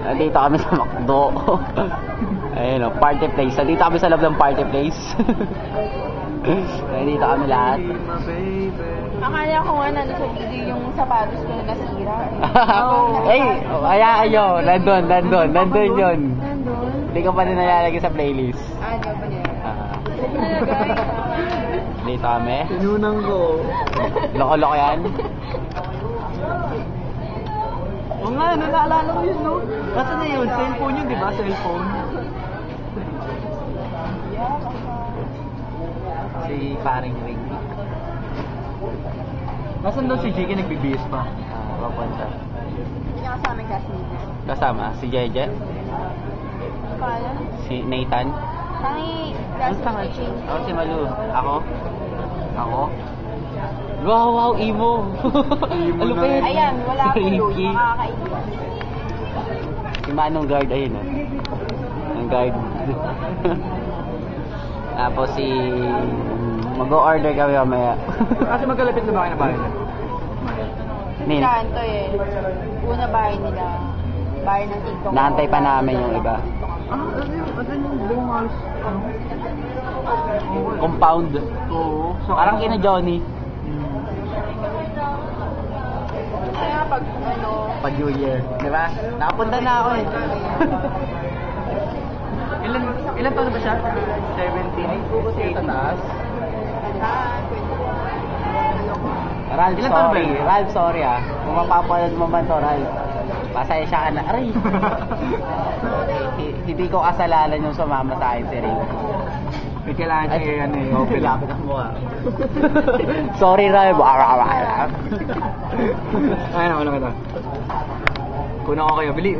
Nandito kami sa McDo. Ayun o, party place. Nandito kami sa loob ng party place. Nandito kami lahat. Akala ko nga nandito yung sapatos ko na nasira. Ay, hayaan nyo. Nandun yun. Nandun? Hindi ko pa rin nalalagay sa playlist. Ano ba niya? Dito kami. Tinunang ko. Loko-loko yan. O nga, naalala ko yun, no? Kasi na yun, cellphone yun, di ba? Cellphone. Si paring Rick. Nasaan daw si Jiki nagbibihis pa? Papunta. Hindi niya kasama yung classmate niya. Kasama, si Jeje, Akala? si Nathan. Tangi classmate ni Ching. Ako si Malu. Ako? Wow, emo. Emo Ano na. pa yun? Ayan, wala akong Ricky. load. Nakakaiba. Si Manong guard, ayun o. Ang guard. Tapos si... Mag-o-order kami mamaya. Kasi magkalapit na ba kayo na bahay na? Nin, Kanto eh. Una bahay nila. Bahay ng TikTok. naantay pa namin yung iba. Ano yung buong halos? Compound. Oo. Parang kina Johnny. Kaya pag ano... Pa-New Year. Diba? Nakapunta na ako eh. Ilan taon na ba siya? 17? Sa taas? Ralph, Ilan taon ba sorry. yun? Ralph, sorry ah. Kung mapapanood mo man to, Ralph. Pasensya ka na. Aray! Hindi ko kasalanan yung sumama sa akin si Ray. May kailangan siya yan eh. Oh, pilapit ang mukha. Sorry, Ralph. Ay, naku lang ito. Kuna ko kayo. Bili.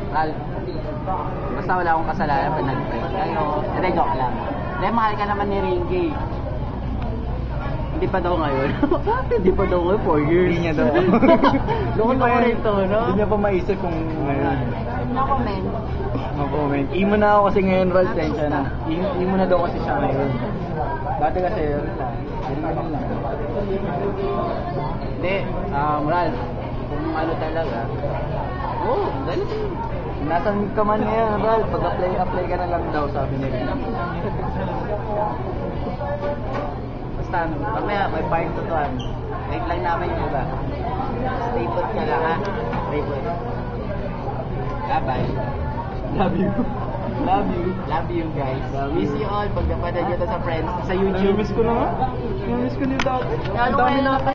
Ralph, basta wala akong kasalanan pa nag-pray. Kayo, hindi, joke lang. Hindi, mahal ka naman ni Ringy. Hindi pa daw ngayon. Hindi pa daw ngayon, 4 years. Hindi niya daw. Loko ko rin to, no? Hindi niya pa maisip kung ngayon. No comment. No comment. Imo na ako kasi ngayon, Ralph. Tensya na. Imo na daw kasi siya ngayon. Dati kasi, yun lang. Hindi, Ralph, kung ano talaga. Oh, galit. Nasaan ka man ngayon, Ralph? Pag-apply ka na lang daw, sabi niya. Basta, mamaya may part to to. Wait lang namin yung iba. Stay put ka lang ha. Stay put. Bye-bye. Love you. Love you. Love you guys. Miss you all. Pag napanood nyo to sa friends, sa YouTube. Namiss ko na nga. Namiss ko niyo dati. Lalo kayo